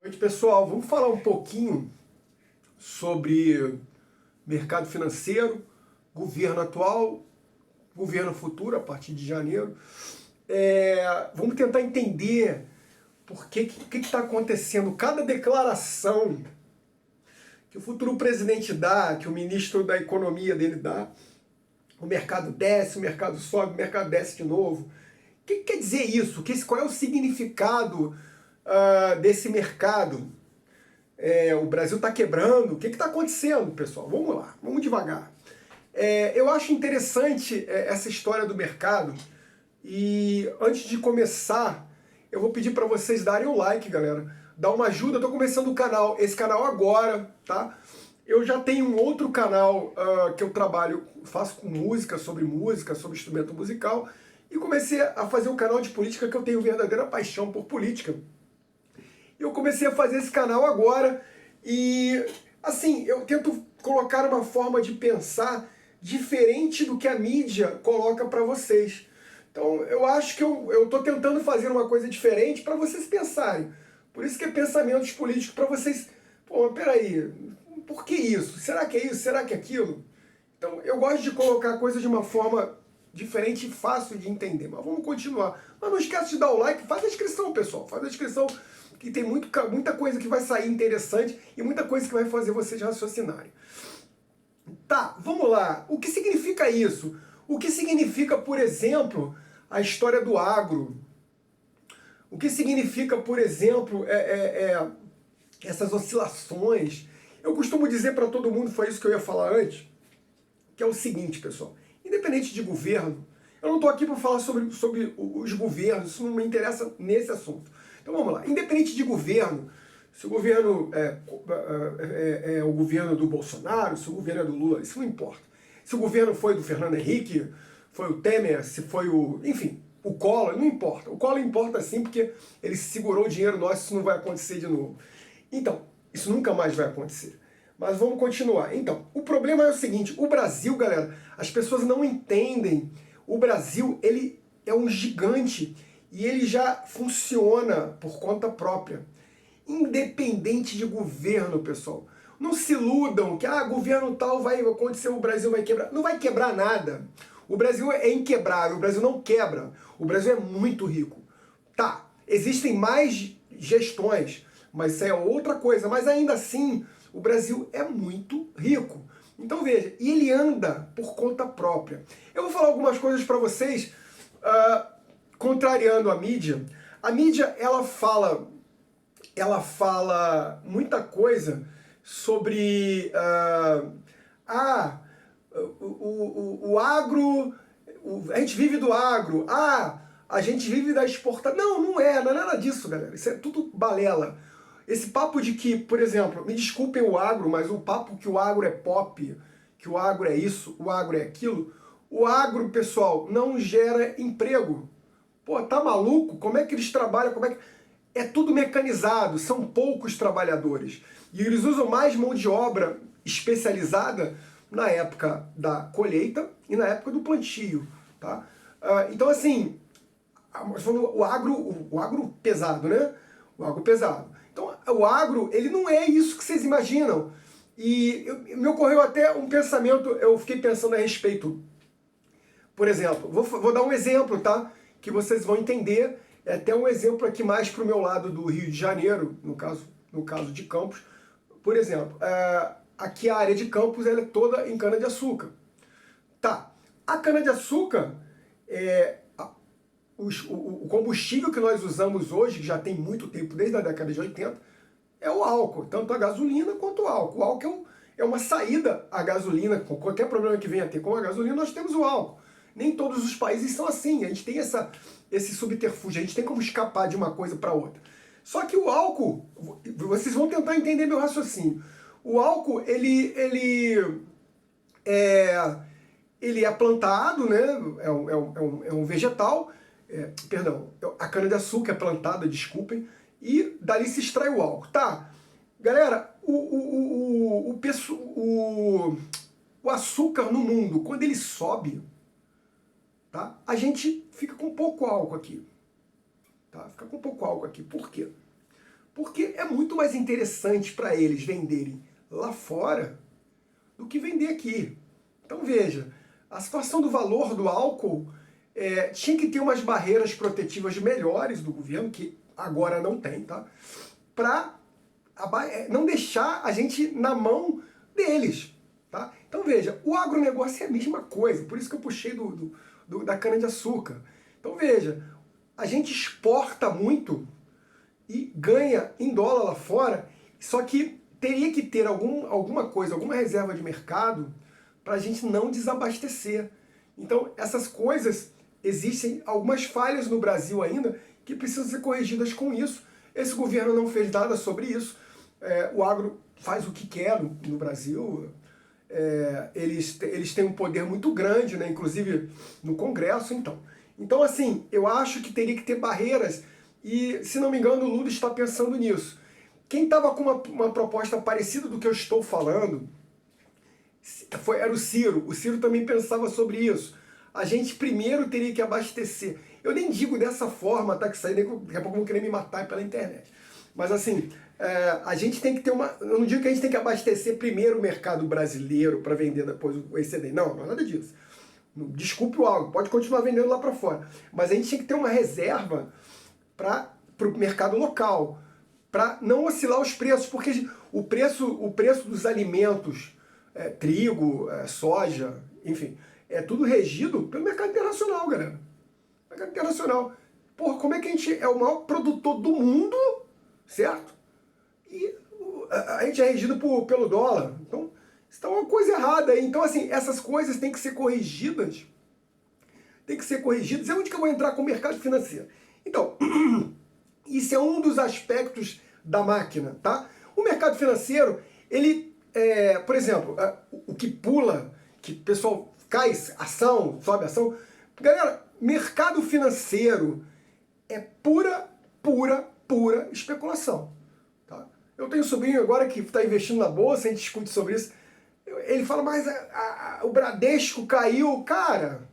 Noite, pessoal, vamos falar um pouquinho sobre mercado financeiro, governo atual, governo futuro a partir de janeiro. Vamos tentar entender por que está acontecendo cada declaração que o futuro presidente dá, que o ministro da economia dele dá. O mercado desce, o mercado sobe, o mercado desce de novo. O que quer dizer isso? Qual é o significado desse mercado? O Brasil está quebrando. O que está acontecendo, pessoal? Vamos lá, vamos devagar. Eu acho interessante essa história do mercado. E antes de começar, eu vou pedir para vocês darem um like, galera. Dá uma ajuda, eu estou começando o canal, esse canal agora, tá? Eu já tenho um outro canal que eu trabalho, faço com música, sobre instrumento musical. E comecei a fazer um canal de política que eu tenho verdadeira paixão por política. Eu comecei a fazer esse canal agora e, assim, eu tento colocar uma forma de pensar diferente do que a mídia coloca para vocês. Então, eu acho que eu estou tentando fazer uma coisa diferente para vocês pensarem. Por isso que é pensamentos políticos, para vocês... Pô, peraí, por que isso? Será que é isso? Será que é aquilo? Então, eu gosto de colocar a coisa de uma forma diferente e fácil de entender. Mas vamos continuar. Mas não esquece de dar o like, faz a inscrição, pessoal. Faz a inscrição, que tem muita coisa que vai sair interessante e muita coisa que vai fazer vocês raciocinarem. Tá, vamos lá. O que significa isso? O que significa, por exemplo, a história do agro? O que significa, por exemplo, essas oscilações? Eu costumo dizer para todo mundo, foi isso que eu ia falar antes, que é o seguinte, pessoal. Independente de governo, eu não estou aqui para falar sobre os governos, isso não me interessa nesse assunto. Então vamos lá. Independente de governo, se o governo é o governo do Bolsonaro, se o governo é do Lula, isso não importa. Se o governo foi do Fernando Henrique, foi o Temer, se foi o... Enfim, o Collor, não importa. O Collor importa sim porque ele segurou o dinheiro nosso, isso não vai acontecer de novo. Então, isso nunca mais vai acontecer. Mas vamos continuar. Então, o problema é o seguinte, o Brasil, galera, as pessoas não entendem. O Brasil, ele é um gigante e ele já funciona por conta própria. Independente de governo, pessoal. Não se iludam que, governo tal vai acontecer, o Brasil vai quebrar. Não vai quebrar nada. O Brasil é inquebrável, o Brasil não quebra. O Brasil é muito rico. Tá, existem mais gestões, mas isso é outra coisa. Mas ainda assim, o Brasil é muito rico. Então veja, e ele anda por conta própria. Eu vou falar algumas coisas para vocês, contrariando a mídia. A mídia, ela fala muita coisa sobre o agro, a gente vive do agro, a gente vive da exportação. Não é nada disso, galera. Isso é tudo balela. Esse papo de que, por exemplo, me desculpem o agro, mas o papo que o agro é pop, que o agro é isso, o agro é aquilo, o agro, pessoal, não gera emprego. Pô, tá maluco? Como é que eles trabalham? É tudo mecanizado, são poucos trabalhadores. E eles usam mais mão de obra especializada na época da colheita e na época do plantio. Tá? Então, assim, o agro pesado, né? O agro pesado. Então, o agro, ele não é isso que vocês imaginam. E me ocorreu até um pensamento, eu fiquei pensando a respeito. Por exemplo, vou dar um exemplo, tá? Que vocês vão entender. É até um exemplo aqui mais para o meu lado do Rio de Janeiro, no caso de Campos. Por exemplo, aqui a área de Campos ela é toda em cana-de-açúcar. Tá, a cana-de-açúcar, o combustível que nós usamos hoje, que já tem muito tempo, desde a década de 80, é o álcool, tanto a gasolina quanto o álcool. O álcool é uma saída à gasolina, com qualquer problema que venha a ter com a gasolina, nós temos o álcool. Nem todos os países são assim, a gente tem esse subterfúgio, a gente tem como escapar de uma coisa para outra. Só que o álcool, vocês vão tentar entender meu raciocínio. O álcool, ele é plantado, né? É um vegetal, perdão, a cana-de-açúcar é plantada, desculpem, e dali se extrai o álcool. Tá, galera, o açúcar no mundo, quando ele sobe, tá, a gente fica com pouco álcool aqui. Tá? Fica com pouco álcool aqui. Por quê? Porque é muito mais interessante para eles venderem lá fora do que vender aqui. Então veja, a situação do valor do álcool tinha que ter umas barreiras protetivas melhores do governo, que agora não tem, tá? Para não deixar a gente na mão deles, tá? Então veja, o agronegócio é a mesma coisa, por isso que eu puxei da cana-de-açúcar. Então veja, a gente exporta muito e ganha em dólar lá fora, só que teria que ter alguma coisa, alguma reserva de mercado para a gente não desabastecer. Então essas coisas, existem algumas falhas no Brasil ainda que precisam ser corrigidas com isso. Esse governo não fez nada sobre isso. O agro faz o que quer no Brasil. Eles têm um poder muito grande, né, inclusive no Congresso. Então, assim, eu acho que teria que ter barreiras e, se não me engano, o Lula está pensando nisso. Quem estava com uma proposta parecida do que eu estou falando era o Ciro. O Ciro também pensava sobre isso. A gente primeiro teria que abastecer. Eu nem digo dessa forma, tá? Que daqui a pouco vão querer me matar pela internet. Mas assim, a gente tem que ter uma... Eu não digo que a gente tem que abastecer primeiro o mercado brasileiro para vender depois o excedente. Não, não é nada disso. Desculpe o algo, pode continuar vendendo lá para fora. Mas a gente tem que ter uma reserva para o mercado local, para não oscilar os preços, porque o preço dos alimentos, trigo, soja, enfim, é tudo regido pelo mercado internacional, galera. Mercado internacional. Porra, como é que a gente é o maior produtor do mundo, certo? E a gente é regido pelo dólar. Então, isso tá uma coisa errada aí. Então, assim, essas coisas têm que ser corrigidas. Tem que ser corrigidas. É onde que eu vou entrar com o mercado financeiro. Então, isso é um dos aspectos da máquina, tá? O mercado financeiro, ele, por exemplo, o que pula, que o pessoal cai ação, sobe ação. Galera, mercado financeiro é pura especulação. Tá? Eu tenho um sobrinho agora que está investindo na bolsa, a gente discute sobre isso. Ele fala, mas o Bradesco caiu. Cara,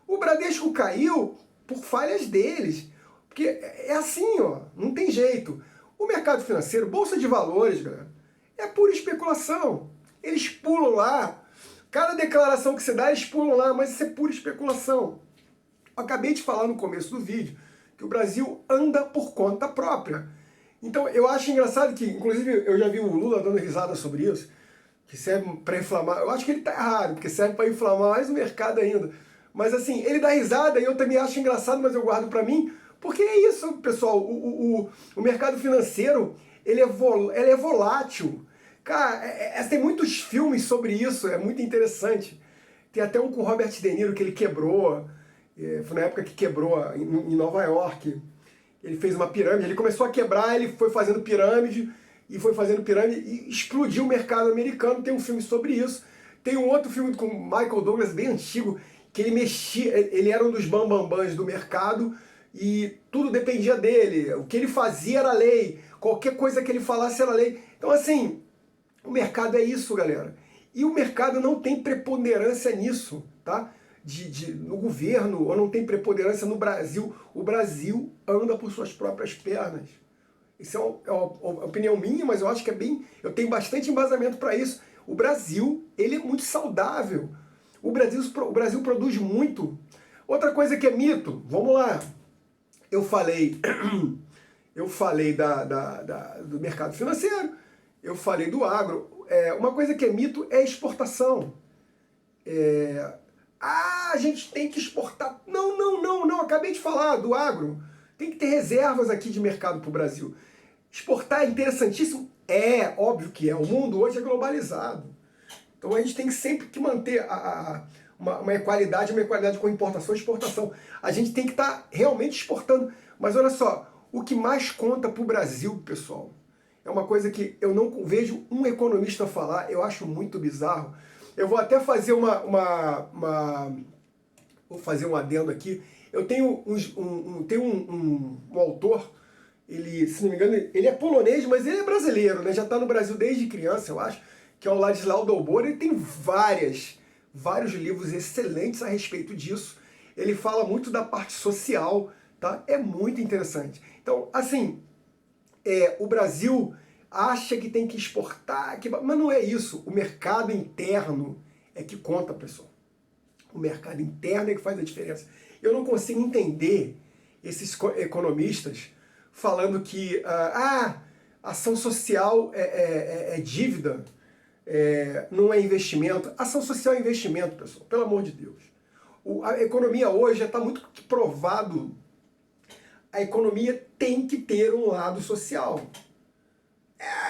o Bradesco caiu por falhas deles. Porque é assim, ó, não tem jeito. O mercado financeiro, bolsa de valores, galera, é pura especulação. Eles pulam lá. Cada declaração que você dá, eles pulam lá, mas isso é pura especulação. Eu acabei de falar no começo do vídeo que o Brasil anda por conta própria. Então eu acho engraçado que, inclusive, eu já vi o Lula dando risada sobre isso, que serve para inflamar. Eu acho que ele está errado, porque serve para inflamar mais o mercado ainda. Mas assim, ele dá risada e eu também acho engraçado, mas eu guardo para mim, porque é isso, pessoal. O mercado financeiro, ele é volátil. Cara, tem muitos filmes sobre isso, é muito interessante. Tem até um com o Robert De Niro que ele quebrou, foi na época que quebrou em Nova York. Ele fez uma pirâmide, ele começou a quebrar, ele foi fazendo pirâmide, e explodiu o mercado americano. Tem um filme sobre isso. Tem um outro filme com Michael Douglas, bem antigo, que ele mexia, ele era um dos bambambãs do mercado, e tudo dependia dele. O que ele fazia era lei, qualquer coisa que ele falasse era lei. Então assim, o mercado é isso, galera. E o mercado não tem preponderância nisso, tá? No governo, ou não tem preponderância no Brasil. O Brasil anda por suas próprias pernas. Isso é uma opinião minha, mas eu acho que eu tenho bastante embasamento para isso. O Brasil, ele é muito saudável. O Brasil produz muito. Outra coisa que é mito, vamos lá. Eu falei do mercado financeiro, eu falei do agro. Uma coisa que é mito é exportação. A gente tem que exportar. Não, acabei de falar do agro. Tem que ter reservas aqui de mercado para o Brasil. Exportar é interessantíssimo? É, óbvio que é. O mundo hoje é globalizado. Então a gente tem sempre que manter uma equalidade com importação e exportação. A gente tem que estar realmente exportando. Mas olha só, o que mais conta para o Brasil, pessoal, é uma coisa que eu não vejo um economista falar, eu acho muito bizarro. Eu vou até fazer vou fazer um adendo aqui. Eu tenho um autor, ele, se não me engano, ele é polonês, mas ele é brasileiro, né? Já está no Brasil desde criança, eu acho, que é o Ladislau Dolbor. Ele tem vários livros excelentes a respeito disso. Ele fala muito da parte social, tá? É muito interessante. Então, assim, o Brasil acha que tem que exportar, mas não é isso. O mercado interno é que conta, pessoal. O mercado interno é que faz a diferença. Eu não consigo entender esses economistas falando que ação social é dívida, não é investimento. Ação social é investimento, pessoal, pelo amor de Deus. A economia hoje já está muito provado. A economia tem que ter um lado social.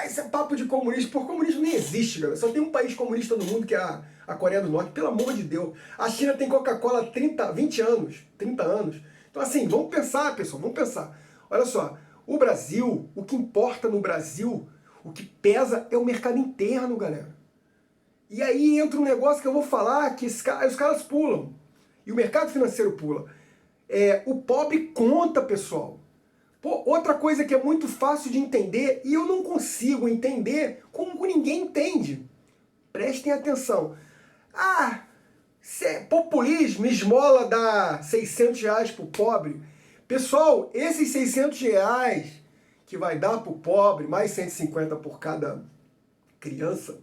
Esse é papo de comunismo. Por comunismo nem existe, galera. Só tem um país comunista no mundo que é a Coreia do Norte. Pelo amor de Deus. A China tem Coca-Cola há 20 anos, 30 anos. Então assim, vamos pensar, pessoal, vamos pensar. Olha só, o Brasil, o que importa no Brasil, o que pesa é o mercado interno, galera. E aí entra um negócio que eu vou falar que os caras pulam. E o mercado financeiro pula. O pobre conta, pessoal. Pô, outra coisa que é muito fácil de entender, e eu não consigo entender como ninguém entende. Prestem atenção. Populismo, esmola dá R$600 pro pobre. Pessoal, esses R$600 que vai dar pro pobre, mais 150 por cada criança,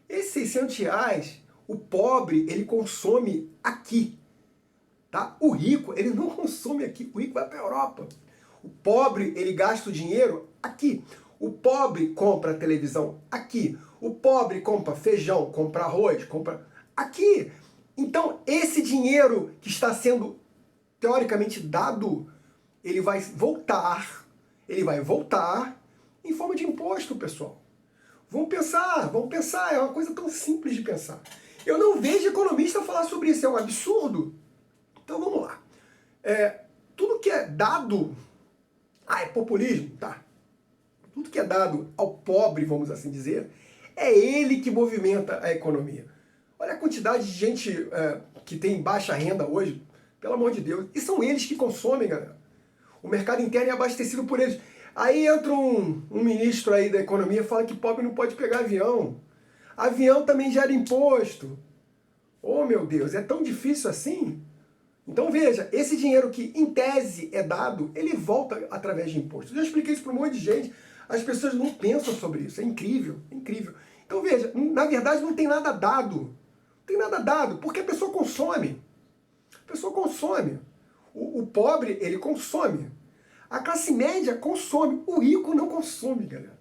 esses R$600, o pobre, ele consome aqui. Tá? O rico, ele não consome aqui. O rico vai para a Europa. O pobre, ele gasta o dinheiro aqui. O pobre compra televisão aqui. O pobre compra feijão, compra arroz, compra aqui. Então, esse dinheiro que está sendo teoricamente dado, ele vai voltar em forma de imposto, pessoal. Vamos pensar, é uma coisa tão simples de pensar. Eu não vejo economista falar sobre isso, é um absurdo. Então vamos lá. Tudo que é dado... é populismo? Tá. Tudo que é dado ao pobre, vamos assim dizer, é ele que movimenta a economia. Olha a quantidade de gente que tem baixa renda hoje, pelo amor de Deus. E são eles que consomem, galera. O mercado interno é abastecido por eles. Aí entra um ministro aí da economia e fala que pobre não pode pegar avião. Avião também gera imposto. Oh, meu Deus, é tão difícil assim? Então veja, esse dinheiro que em tese é dado, ele volta através de impostos. Eu já expliquei isso para um monte de gente, as pessoas não pensam sobre isso, é incrível, é incrível. Então veja, na verdade não tem nada dado, não tem nada dado, porque a pessoa consome. A pessoa consome. O pobre, ele consome. A classe média consome, o rico não consome, galera.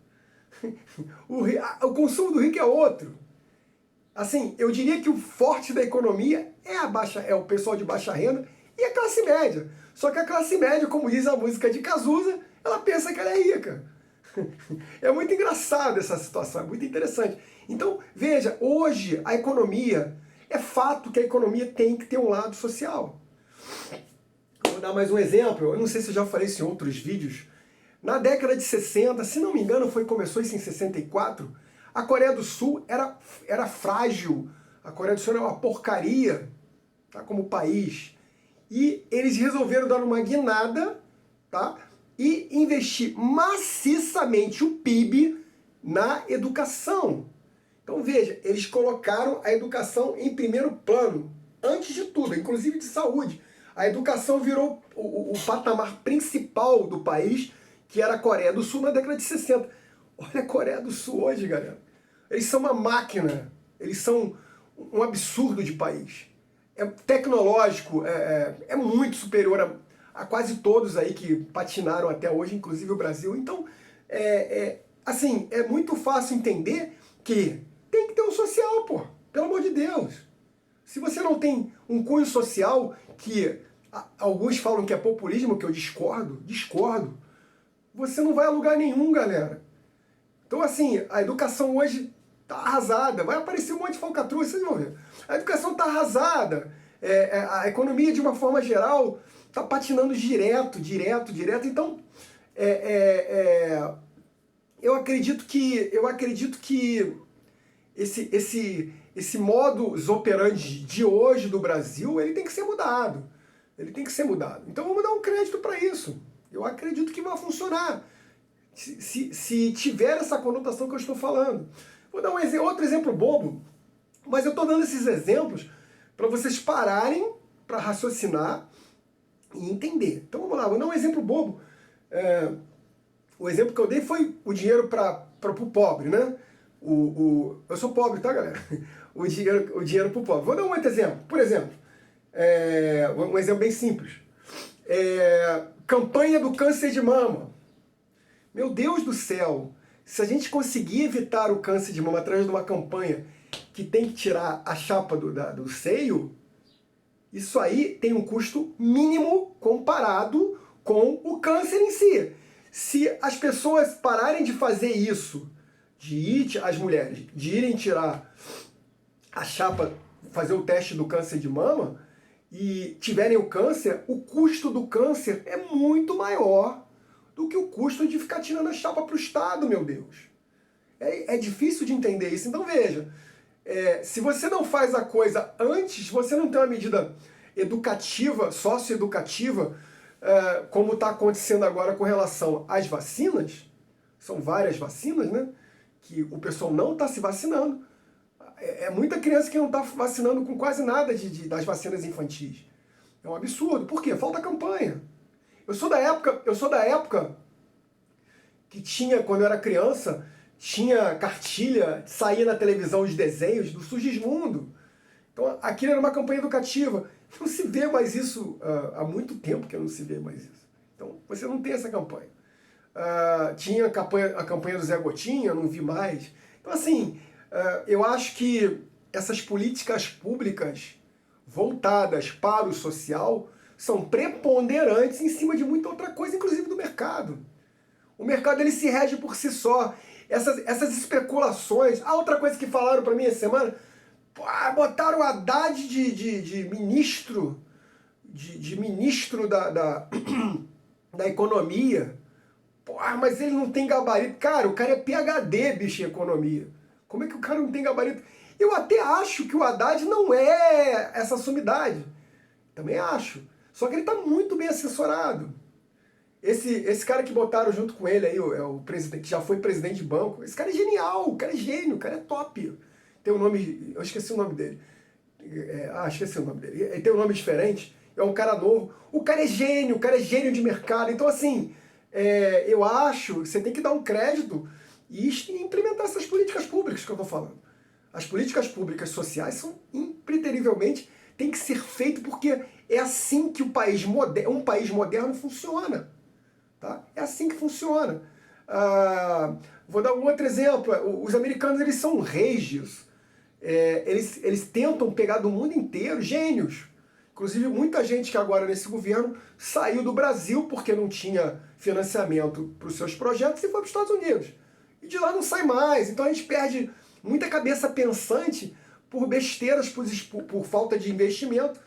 O consumo do rico é outro. Assim, eu diria que o forte da economia é o pessoal de baixa renda e a classe média. Só que a classe média, como diz a música de Cazuza, ela pensa que ela é rica. É muito engraçado essa situação, é muito interessante. Então, veja, hoje a economia, é fato que a economia tem que ter um lado social. Eu vou dar mais um exemplo, eu não sei se eu já falei isso em outros vídeos. Na década de 60, se não me engano, começou isso em 64, a Coreia do Sul era frágil, a Coreia do Sul era uma porcaria, tá, como país. E eles resolveram dar uma guinada, tá, e investir maciçamente o PIB na educação. Então veja, eles colocaram a educação em primeiro plano, antes de tudo, inclusive de saúde. A educação virou o patamar principal do país, que era a Coreia do Sul na década de 60. Olha a Coreia do Sul hoje, galera. Eles são uma máquina, eles são um absurdo de país. É tecnológico, é muito superior a quase todos aí que patinaram até hoje, inclusive o Brasil. Então, assim, é muito fácil entender que tem que ter um social, pô. Pelo amor de Deus. Se você não tem um cunho social, que alguns falam que é populismo, que eu discordo, você não vai a lugar nenhum, galera. Então, assim, a educação hoje está arrasada. Vai aparecer um monte de falcatrua, vocês vão ver. A educação está arrasada. A economia, de uma forma geral, está patinando direto. Então, eu acredito que esse modus operandi de hoje do Brasil, ele tem que ser mudado. Então vamos dar um crédito para isso. Eu acredito que vai funcionar. Se tiver essa conotação que eu estou falando. Vou dar outro exemplo bobo, mas eu estou dando esses exemplos para vocês pararem para raciocinar e entender. Então vamos lá, vou dar um exemplo bobo. O exemplo que eu dei foi o dinheiro para o pobre, né? Eu sou pobre, tá, galera? O dinheiro para o pobre. Vou dar um outro exemplo. Por exemplo, um exemplo bem simples. Campanha do câncer de mama. Meu Deus do céu! Se a gente conseguir evitar o câncer de mama através de uma campanha que tem que tirar a chapa do seio, isso aí tem um custo mínimo comparado com o câncer em si. Se as pessoas pararem de fazer isso, as mulheres, de irem tirar a chapa, fazer o teste do câncer de mama, e tiverem o câncer, o custo do câncer é muito maior do que o custo de ficar tirando a chapa para o Estado, meu Deus. É difícil de entender isso. Então veja, se você não faz a coisa antes, você não tem uma medida educativa, socioeducativa, como está acontecendo agora com relação às vacinas, são várias vacinas, né? Que o pessoal não está se vacinando. É muita criança que não está vacinando com quase nada das vacinas infantis. É um absurdo. Por quê? Falta campanha. Eu sou da época que tinha, quando eu era criança, tinha cartilha, saía na televisão os desenhos do Sugismundo. Então aquilo era uma campanha educativa. Não se vê mais isso, há muito tempo que não se vê mais isso. Então você não tem essa campanha. Tinha a campanha do Zé Gotinha, não vi mais. Então assim, eu acho que essas políticas públicas voltadas para o social são preponderantes em cima de muita outra coisa, inclusive do mercado. O mercado ele se rege por si só. Essas especulações... outra coisa que falaram para mim essa semana, botaram o Haddad de ministro, de ministro da economia. Mas ele não tem gabarito. Cara, o cara é PhD, bicho, em economia. Como é que o cara não tem gabarito? Eu até acho que o Haddad não é essa sumidade. Também acho. Só que ele está muito bem assessorado. Esse cara que botaram junto com ele aí, o presidente, que já foi presidente de banco, esse cara é genial, o cara é gênio, o cara é top. Tem um nome, eu esqueci o nome dele. Esqueci o nome dele. Ele tem um nome diferente, é um cara novo. O cara é gênio de mercado. Então, assim, eu acho que você tem que dar um crédito e implementar essas políticas públicas que eu estou falando. As políticas públicas sociais são impreterivelmente, tem que ser feito porque é assim que um país moderno funciona. Tá? É assim que funciona. Vou dar um outro exemplo. Os americanos, eles são reis disso. Eles tentam pegar do mundo inteiro gênios. Inclusive, muita gente que agora nesse governo saiu do Brasil porque não tinha financiamento para os seus projetos e foi para os Estados Unidos. E de lá não sai mais. Então a gente perde muita cabeça pensante por besteiras, por falta de investimento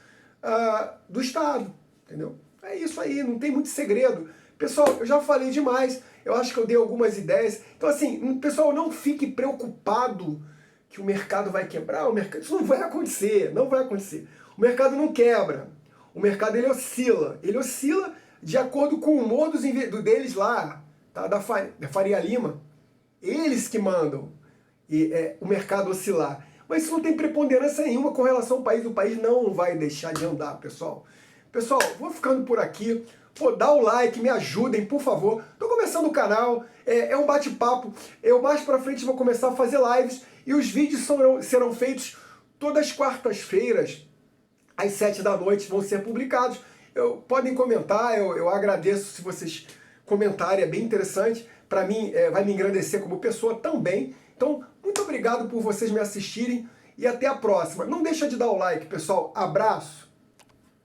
do Estado. Entendeu? É isso aí, não tem muito segredo. Pessoal, eu já falei demais, eu acho que eu dei algumas ideias. Então assim, pessoal, não fique preocupado que o mercado vai quebrar. Isso não vai acontecer, não vai acontecer. O mercado não quebra. O mercado ele oscila. Ele oscila de acordo com o humor deles lá, tá? da Faria Lima. Eles que mandam o mercado oscilar. Mas isso não tem preponderância nenhuma com relação ao país. O país não vai deixar de andar, pessoal. Pessoal, vou ficando por aqui. Dá o like, me ajudem, por favor. Estou começando o canal, é um bate-papo. Eu mais pra frente vou começar a fazer lives e os vídeos serão feitos todas as quartas-feiras, às 7 da noite, vão ser publicados. Podem comentar, eu agradeço se vocês comentarem, é bem interessante. Para mim, vai me engrandecer como pessoa também. Então, muito obrigado por vocês me assistirem e até a próxima. Não deixa de dar o like, pessoal. Abraço!